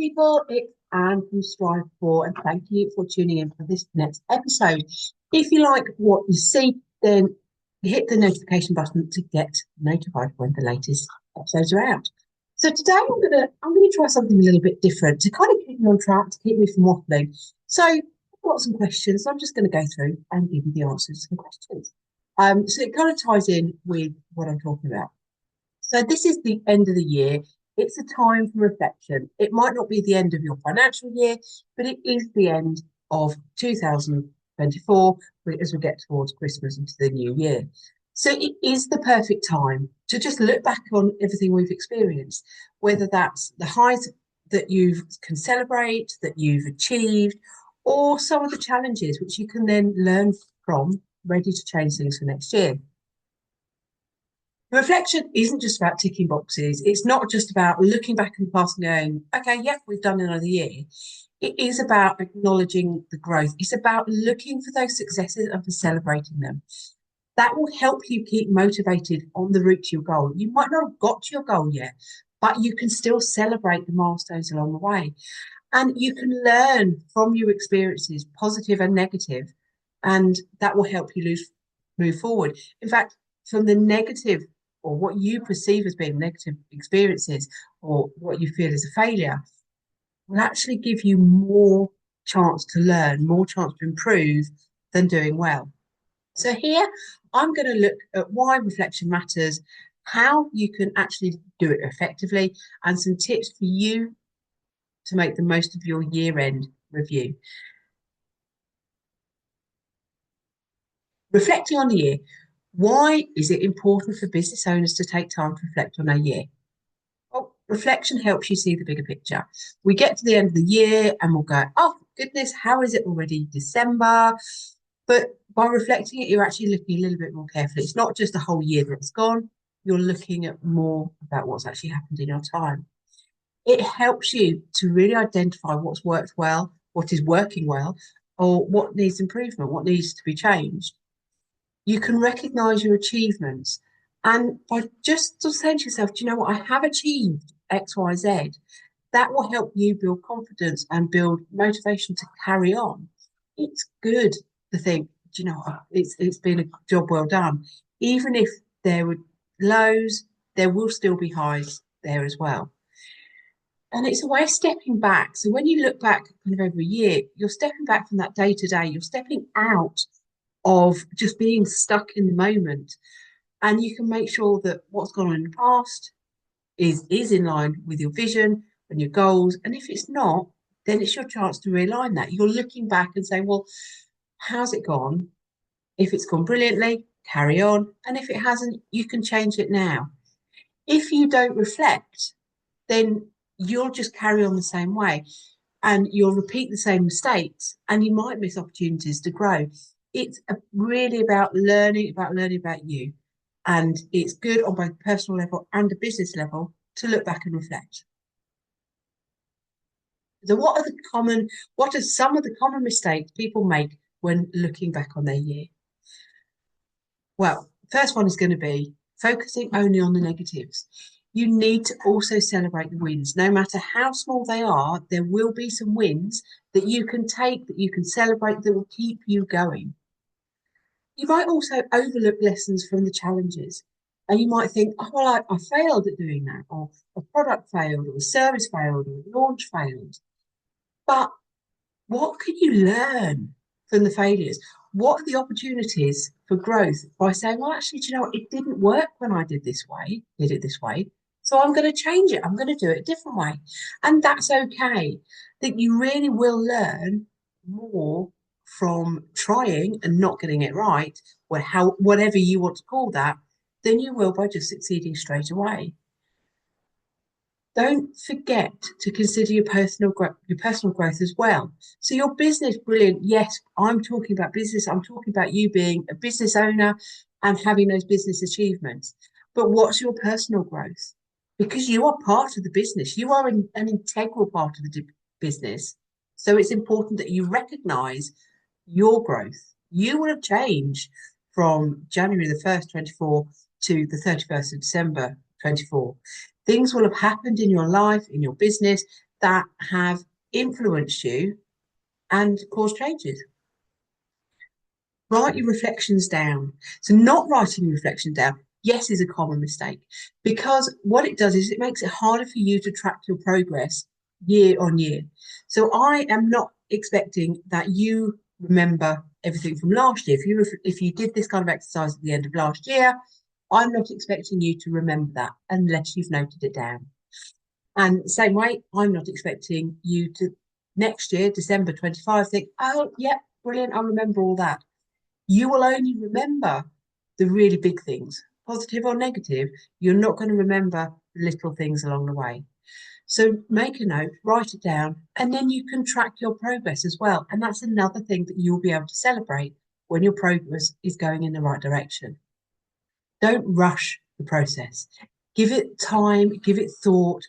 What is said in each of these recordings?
people, it's Anne from Strive For, and thank you for tuning in for this next episode. If you like what you see, then hit the notification button to get notified when the latest episodes are out. So today I'm gonna try something a little bit different to kind of keep me on track, to keep me from waffling. So I've got some questions. I'm just going to go through and give you the answers to some questions. So it kind of ties in with what I'm talking about. So this is the end of the year. It's a time for reflection. It might not be the end of your financial year, but it is the end of 2024 as we get towards Christmas into the new year. So it is the perfect time to just look back on everything we've experienced, whether that's the highs that you can celebrate, that you've achieved, or some of the challenges which you can then learn from, ready to change things for next year. Reflection isn't just about ticking boxes. It's not just about looking back in the past and going, okay, yep, we've done another year. It is about acknowledging the growth. It's about looking for those successes and for celebrating them. That will help you keep motivated on the route to your goal. You might not have got to your goal yet, but you can still celebrate the milestones along the way. And you can learn from your experiences, positive and negative, and that will help you move forward. In fact, from the negative or what you perceive as being negative experiences or what you feel is a failure will actually give you more chance to learn, more chance to improve than doing well. So here I'm going to look at why reflection matters, how you can actually do it effectively, and some tips for you to make the most of your year-end review. Reflecting on the year. Why is it important for business owners to take time to reflect on their year? Well, reflection helps you see the bigger picture. We get to the end of the year and we'll go, oh, goodness, how is it already December? But by reflecting it, you're actually looking a little bit more carefully. It's not just a whole year that's gone. You're looking at more about what's actually happened in your time. It helps you to really identify what's worked well, what is working well, or what needs improvement, what needs to be changed. You can recognize your achievements. And by just saying to yourself, do you know what, I have achieved X, Y, Z, that will help you build confidence and build motivation to carry on. It's good to think, do you know what, it's been a job well done. Even if there were lows, there will still be highs there as well. And it's a way of stepping back. So when you look back kind of every year, you're stepping back from that day to day, you're stepping out of just being stuck in the moment. And you can make sure that what's gone on in the past is in line with your vision and your goals. And if it's not, then it's your chance to realign that. You're looking back and saying, well, how's it gone? If it's gone brilliantly, carry on. And if it hasn't, you can change it now. If you don't reflect, then you'll just carry on the same way and you'll repeat the same mistakes and you might miss opportunities to grow. It's really about learning about you. And it's good on both a personal level and a business level to look back and reflect. So what are some of the common mistakes people make when looking back on their year? Well, first one is going to be focusing only on the negatives. You need to also celebrate the wins. No matter how small they are, there will be some wins that you can take, that you can celebrate, that will keep you going. You might also overlook lessons from the challenges. And you might think, oh, well, I failed at doing that, or a product failed, or a service failed, or a launch failed. But what can you learn from the failures? What are the opportunities for growth by saying, well, actually, do you know what? It didn't work when I did it this way. So I'm going to change it. I'm going to do it a different way. And that's okay. That you really will learn more from trying and not getting it right, or whatever you want to call that, than you will by just succeeding straight away. Don't forget to consider your personal growth as well. So your business, brilliant. Yes, I'm talking about business. I'm talking about you being a business owner and having those business achievements. But what's your personal growth? Because you are part of the business. You are an integral part of the business. So it's important that you recognize your growth. You will have changed from January the 1st, 24 to the 31st of December, 24. Things will have happened in your life, in your business, that have influenced you and caused changes. Write your reflections down. So not writing your reflection down, yes, is a common mistake, because what it does is it makes it harder for you to track your progress year on year. So I am not expecting that you remember everything from last year. If you did this kind of exercise at the end of last year, I'm not expecting you to remember that unless you've noted it down. And same way, I'm not expecting you to next year, December 25, think, oh, yeah, brilliant, I'll remember all that. You will only remember the really big things, positive or negative. You're not going to remember the little things along the way. So make a note, write it down, and then you can track your progress as well. And that's another thing that you'll be able to celebrate when your progress is going in the right direction. Don't rush the process. Give it time, give it thought.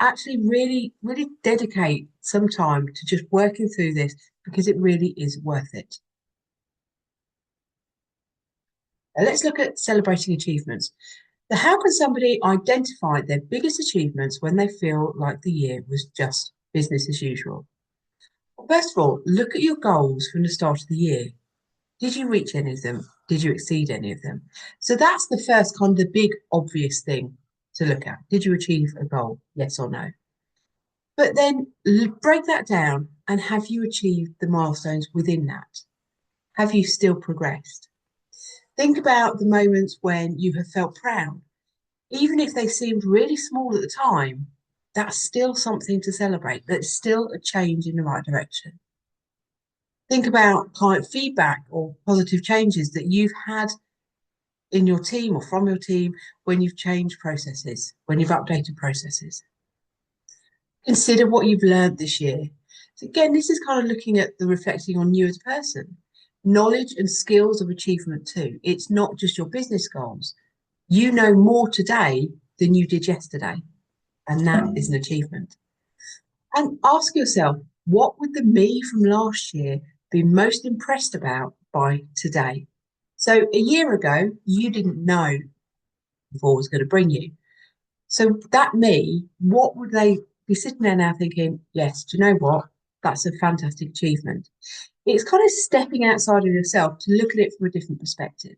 Actually, really, really dedicate some time to just working through this because it really is worth it. Now, let's look at celebrating achievements. So how can somebody identify their biggest achievements when they feel like the year was just business as usual? Well, first of all, look at your goals from the start of the year. Did you reach any of them? Did you exceed any of them? So that's the first kind of the big obvious thing to look at. Did you achieve a goal? Yes or no? But then break that down and have you achieved the milestones within that? Have you still progressed? Think about the moments when you have felt proud. Even if they seemed really small at the time, that's still something to celebrate. That's still a change in the right direction. Think about client feedback or positive changes that you've had in your team or from your team when you've changed processes, when you've updated processes. Consider what you've learned this year. So again, this is kind of looking at the reflecting on you as a person. Knowledge and skills of achievement too. It's not just your business goals. You know more today than you did yesterday, and that is an achievement. And ask yourself, what would the me from last year be most impressed about by today? So a year ago, you didn't know what was going to bring you. So that me, what would they be sitting there now thinking, yes, do you know what? That's a fantastic achievement. It's kind of stepping outside of yourself to look at it from a different perspective.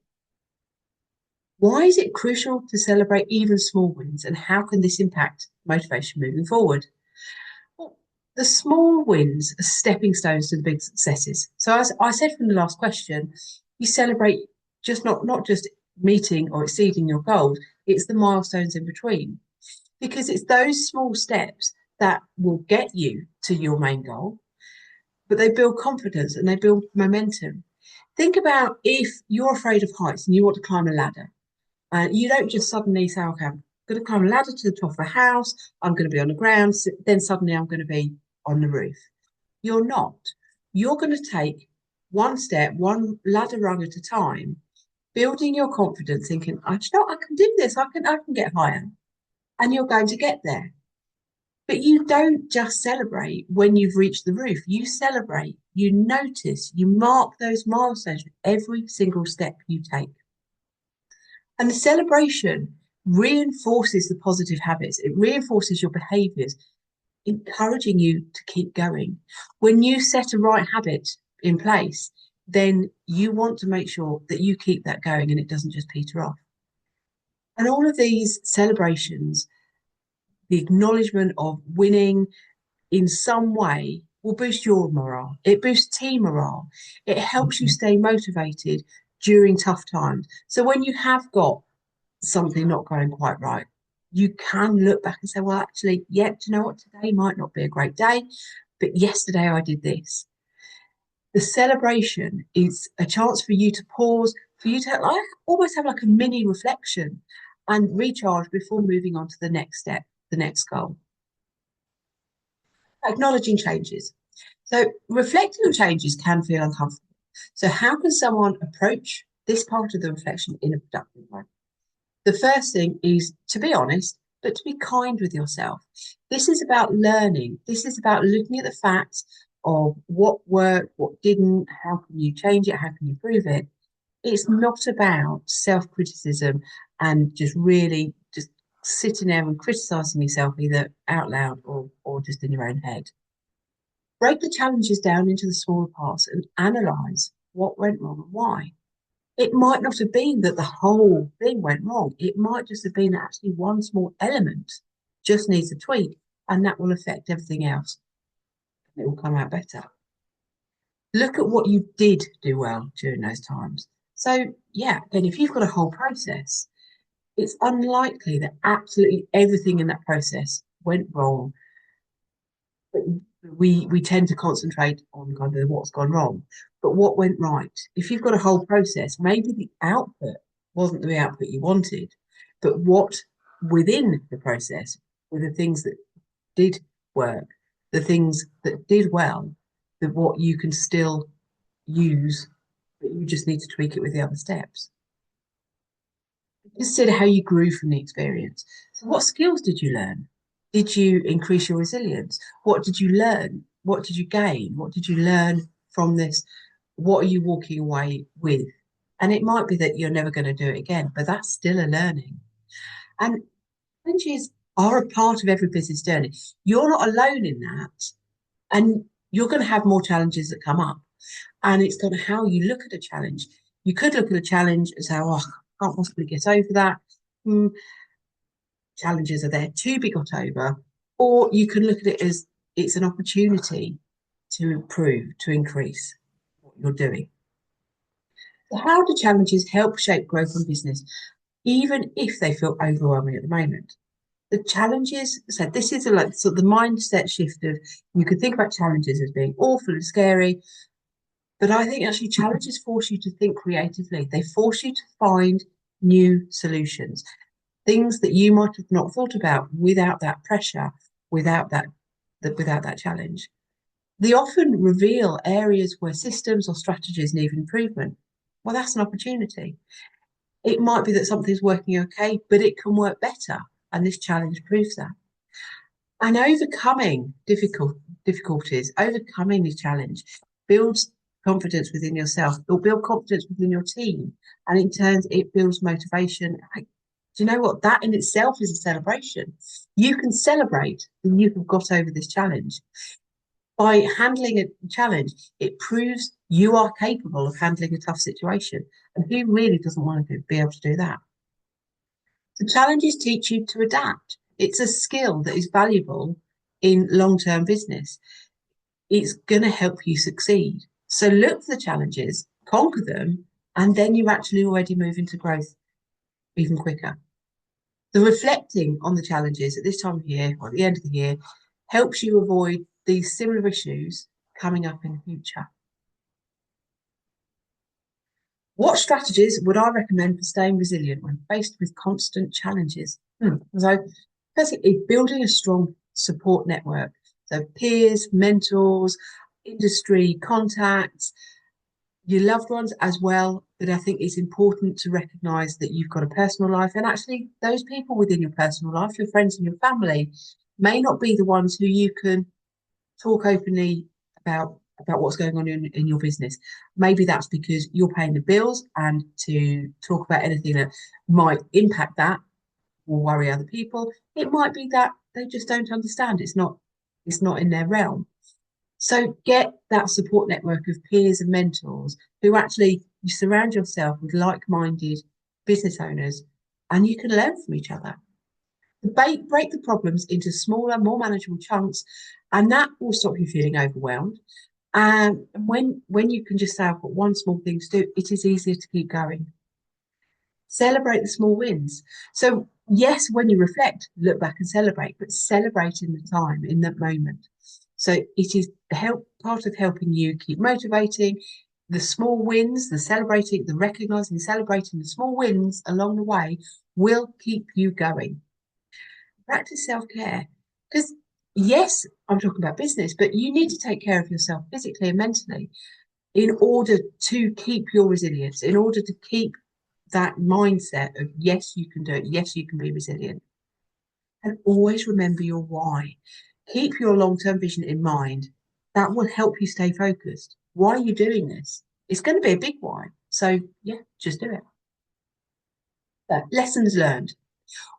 Why is it crucial to celebrate even small wins, and how can this impact motivation moving forward? Well, the small wins are stepping stones to the big successes. So as I said from the last question, you celebrate just not just meeting or exceeding your goals, it's the milestones in between. Because it's those small steps that will get you to your main goal, but they build confidence and they build momentum. Think about if you're afraid of heights and you want to climb a ladder. You don't just suddenly say, okay, I'm going to climb a ladder to the top of a house, I'm going to be on the ground, then suddenly I'm going to be on the roof. You're not. You're going to take one step, one ladder rung at a time, building your confidence, thinking, I know I can do this, I can get higher. And you're going to get there. But you don't just celebrate when you've reached the roof. You celebrate, you notice, you mark those milestones with every single step you take. And the celebration reinforces the positive habits, it reinforces your behaviors, encouraging you to keep going. When you set a right habit in place, then you want to make sure that you keep that going and it doesn't just peter off. And all of these celebrations, the acknowledgement of winning in some way, will boost your morale. It boosts team morale. It helps you stay motivated during tough times. So when you have got something not going quite right, you can look back and say, well, actually, yeah, do you know what? Today might not be a great day, but yesterday I did this. The celebration is a chance for you to pause, for you to like almost have like a mini reflection and recharge before moving on to the next step, the next goal. Acknowledging changes. So reflecting on changes can feel uncomfortable. So how can someone approach this part of the reflection in a productive way? The first thing is to be honest, but to be kind with yourself. This is about learning. This is about looking at the facts of what worked, what didn't, how can you change it, how can you improve it. It's not about self-criticism and just really just sitting there and criticizing yourself either out loud or or just in your own head. Break the challenges down into the smaller parts and analyze what went wrong and why. It might not have been that the whole thing went wrong. It might just have been that actually one small element just needs a tweak, and that will affect everything else. It will come out better. Look at what you did do well during those times. So, yeah, then if you've got a whole process, it's unlikely that absolutely everything in that process went wrong. But we tend to concentrate on kind of what's gone wrong, but what went right. If you've got a whole process, maybe the output wasn't the output you wanted, but what within the process were the things that did work, the things that did well, that what you can still use, but you just need to tweak it with the other steps. Consider how you grew from the experience. So, what skills did you learn? Did you increase your resilience? What did you learn? What did you gain? What did you learn from this? What are you walking away with? And it might be that you're never going to do it again, but that's still a learning. And challenges are a part of every business journey. You're not alone in that. And you're going to have more challenges that come up. And it's kind of how you look at a challenge. You could look at a challenge and say, oh, I can't possibly get over that. Challenges are there to be got over. Or you can look at it as it's an opportunity to improve, to increase what you're doing. So how do challenges help shape growth in business, even if they feel overwhelming at the moment? The challenges, so this is like sort of the mindset shift of you could think about challenges as being awful and scary, but I think actually challenges force you to think creatively. They force you to find new solutions, things that you might have not thought about without that pressure, without that challenge. They often reveal areas where systems or strategies need improvement. Well, that's an opportunity. It might be that something's working okay, but it can work better. And this challenge proves that. And overcoming difficulties, overcoming this challenge builds confidence within yourself. It'll build confidence within your team. And in turn, it builds motivation. Do you know what? That in itself is a celebration. You can celebrate that you have got over this challenge. By handling a challenge, it proves you are capable of handling a tough situation. And who really doesn't want to be able to do that? The challenges teach you to adapt. It's a skill that is valuable in long-term business. It's going to help you succeed. So look for the challenges, conquer them, and then you actually already move into growth even quicker. The reflecting on the challenges at this time of year or at the end of the year helps you avoid these similar issues coming up in the future. What strategies would I recommend for staying resilient when faced with constant challenges? So, firstly, building a strong support network. So, peers, mentors, industry contacts, your loved ones as well. But I think it's important to recognize that you've got a personal life, and actually, those people within your personal life, your friends and your family, may not be the ones who you can talk openly about what's going on in your business. Maybe that's because you're paying the bills, and to talk about anything that might impact that will worry other people. It might be that they just don't understand. It's not in their realm. So get that support network of peers and mentors who actually you surround yourself with like-minded business owners, and you can learn from each other. Break the problems into smaller, more manageable chunks, and that will stop you feeling overwhelmed. And when you can just say, I've got one small thing to do, it is easier to keep going. Celebrate the small wins. So yes, when you reflect, look back and celebrate, but celebrate in the time, in that moment. So it is part of helping you keep motivating. The small wins, the celebrating, the recognizing, celebrating the small wins along the way will keep you going. Practice self-care, because yes, I'm talking about business, but you need to take care of yourself physically and mentally in order to keep your resilience, in order to keep that mindset of yes, you can do it, yes, you can be resilient. And always remember your why. Keep your long-term vision in mind. That will help you stay focused. Why are you doing this? It's going to be a big why. So yeah, just do it. Lessons learned.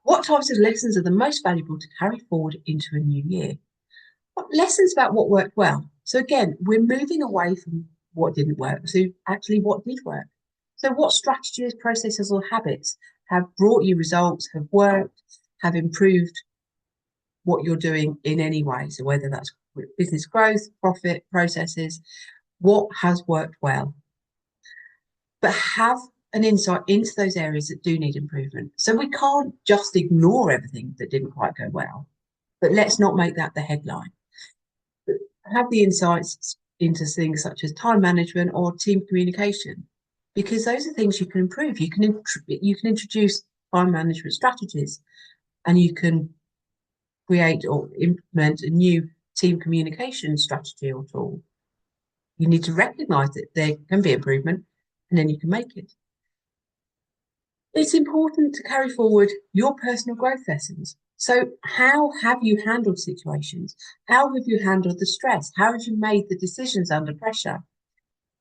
What types of lessons are the most valuable to carry forward into a new year? Lessons about what worked well. So again, we're moving away from what didn't work to actually what did work. So what strategies, processes, or habits have brought you results, have worked, have improved what you're doing in any way. So whether that's business growth, profit, processes, what has worked well. But have an insight into those areas that do need improvement. So we can't just ignore everything that didn't quite go well, but let's not make that the headline. Have the insights into things such as time management or team communication, because those are things you can improve. You can introduce time management strategies, and you can create or implement a new team communication strategy or tool. You need to recognize that there can be improvement, and then you can make it. It's important to carry forward your personal growth lessons. So, how have you handled situations? How have you handled the stress? How have you made the decisions under pressure?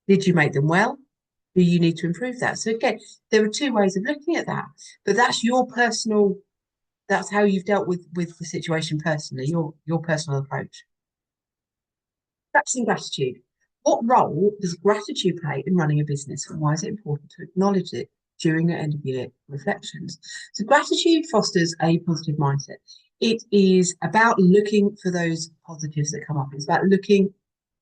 Did you make them well? Do you need to improve that? So, again, there are two ways of looking at that, but that's your personal, that's how you've dealt with the situation personally, your personal approach. Practicing gratitude. What role does gratitude play in running a business, and why is it important to acknowledge it during the end of year reflections? So, gratitude fosters a positive mindset. It is about looking for those positives that come up. It's about looking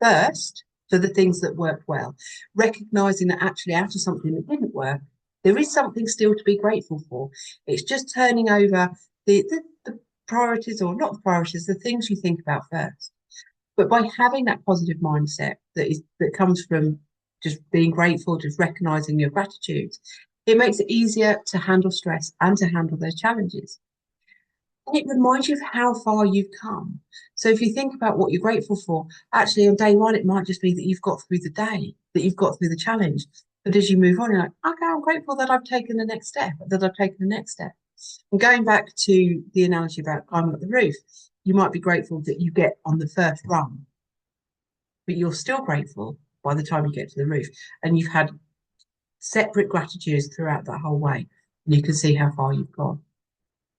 first for the things that worked well, recognizing that actually out of something that didn't work, there is something still to be grateful for. It's just turning over the priorities, or not the priorities, the things you think about first. But by having that positive mindset that comes from just being grateful, just recognizing your gratitude, it makes it easier to handle stress and to handle those challenges. And it reminds you of how far you've come. So if you think about what you're grateful for, actually on day one, it might just be that you've got through the day, that you've got through the challenge. But as you move on, you're like, okay, I'm grateful that I've taken the next step, that I've taken the next step. And going back to the analogy about climbing up the roof, you might be grateful that you get on the first rung, but you're still grateful by the time you get to the roof. And you've had separate gratitudes throughout that whole way. And you can see how far you've gone.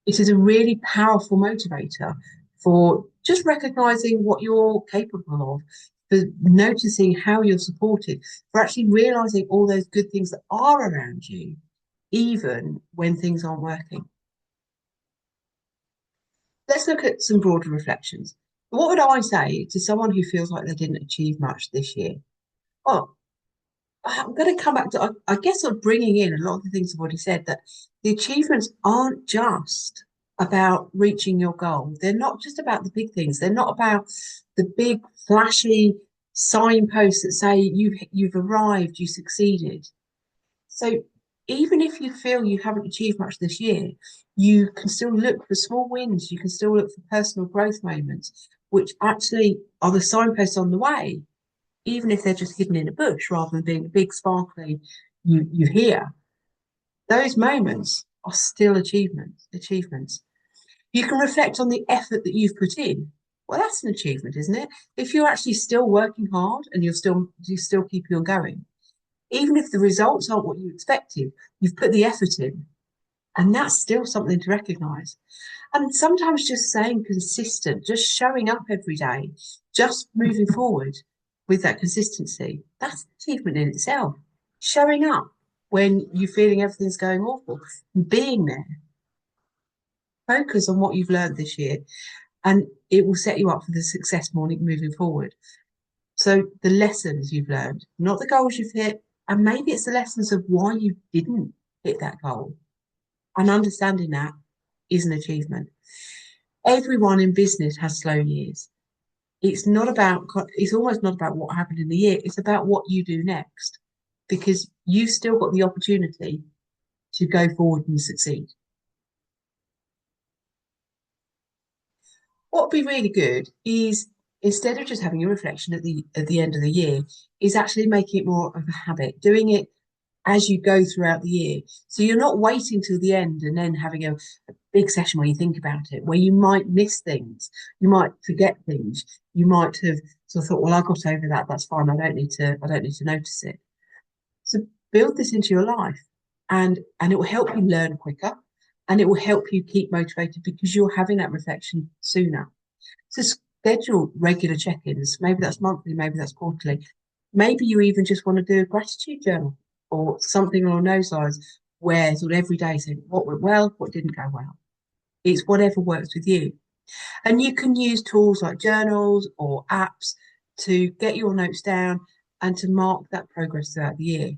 It is a really powerful motivator for just recognizing what you're capable of, for noticing how you're supported, for actually realizing all those good things that are around you, even when things aren't working. Let's look at some broader reflections. What would I say to someone who feels like they didn't achieve much this year? Well, I'm going to come back to, I guess I'm bringing in a lot of the things I've already said, that the achievements aren't just about reaching your goal. They're not just about the big things. They're not about the big flashy signposts that say you've arrived, you succeeded. So even if you feel you haven't achieved much this year, you can still look for small wins. You can still look for personal growth moments, which actually are the signposts on the way, even if they're just hidden in a bush rather than being a big sparkly you hear. Those moments are still achievements. You can reflect on the effort that you've put in. Well, that's an achievement, isn't it? If you're actually still working hard and you still keep on going, even if the results aren't what you expected, you've put the effort in. And that's still something to recognize. And sometimes just saying consistent, just showing up every day, just moving forward with that consistency, that's an achievement in itself. Showing up when you're feeling everything's going awful, being there. Focus on what you've learned this year, and it will set you up for the success morning moving forward. So the lessons you've learned, not the goals you've hit, and maybe it's the lessons of why you didn't hit that goal. And understanding that is an achievement. Everyone in business has slow years. It's almost not about what happened in the year, it's about what you do next, because you've still got the opportunity to go forward and succeed. What would be really good is, instead of just having a reflection at the end of the year, is actually making it more of a habit, doing it as you go throughout the year. So you're not waiting till the end and then having a big session where you think about it, where you might miss things, you might forget things, you might have sort of thought, well, I got over that, that's fine, I don't need to notice it. So build this into your life, and it will help you learn quicker, and it will help you keep motivated because you're having that reflection sooner. So Schedule regular check-ins. Maybe that's monthly, maybe that's quarterly. Maybe you even just want to do a gratitude journal or something along those lines where sort of every day saying what went well, what didn't go well. It's whatever works with you. And you can use tools like journals or apps to get your notes down and to mark that progress throughout the year.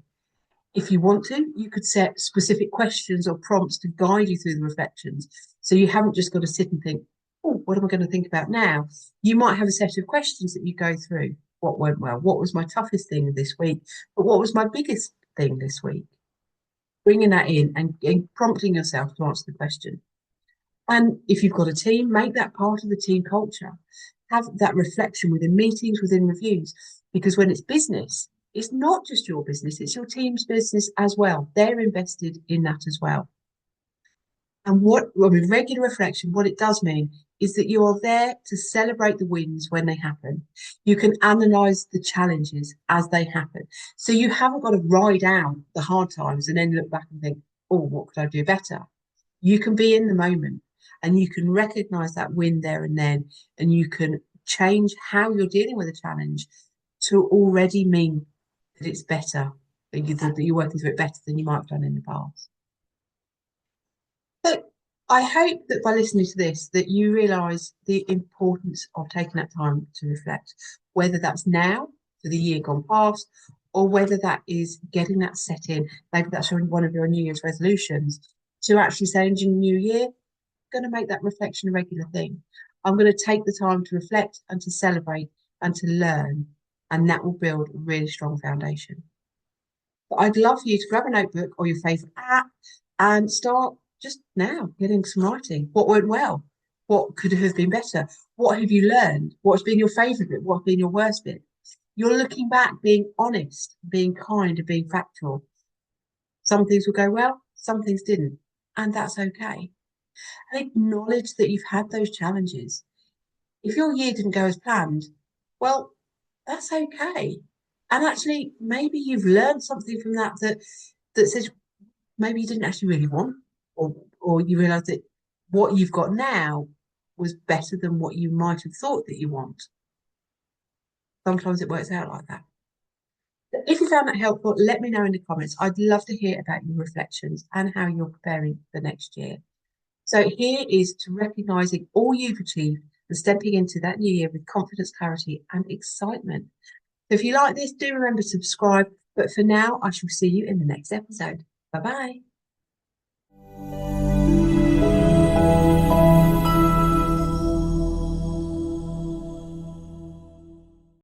If you want to, you could set specific questions or prompts to guide you through the reflections. So you haven't just got to sit and think, oh, what am I going to think about now? You might have a set of questions that you go through. What went well? What was my toughest thing this week? But what was my biggest thing this week? Bringing that in and prompting yourself to answer the question. And if you've got a team, make that part of the team culture. Have that reflection within meetings, within reviews, because when it's business, it's not just your business, it's your team's business as well. They're invested in that as well. And with regular reflection, what it does mean is that you are there to celebrate the wins when they happen. You can analyze the challenges as they happen. So you haven't got to ride out the hard times and then look back and think, oh, what could I do better? You can be in the moment and you can recognize that win there and then, and you can change how you're dealing with a challenge to already mean that it's better, that you're working through it better than you might have done in the past. So I hope that by listening to this, that you realise the importance of taking that time to reflect, whether that's now for the year gone past, or whether that is getting that set in. Maybe that's one of your New Year's resolutions to actually say in the new year, I'm going to make that reflection a regular thing. I'm going to take the time to reflect and to celebrate and to learn, and that will build a really strong foundation. But I'd love for you to grab a notebook or your favourite app and start just now getting some writing. What went well? What could have been better? What have you learned? What's been your favourite bit? What's been your worst bit? You're looking back, being honest, being kind, and being factual. Some things will go well, some things didn't, and that's okay. And acknowledge that you've had those challenges. If your year didn't go as planned, well, that's okay. And actually, maybe you've learned something from that says maybe you didn't actually really want, or you realise that what you've got now was better than what you might have thought that you want. Sometimes it works out like that. If you found that helpful, let me know in the comments. I'd love to hear about your reflections and how you're preparing for next year. So here is to recognising all you've achieved and stepping into that new year with confidence, clarity, and excitement. So if you like this, do remember to subscribe. But for now, I shall see you in the next episode. Bye bye.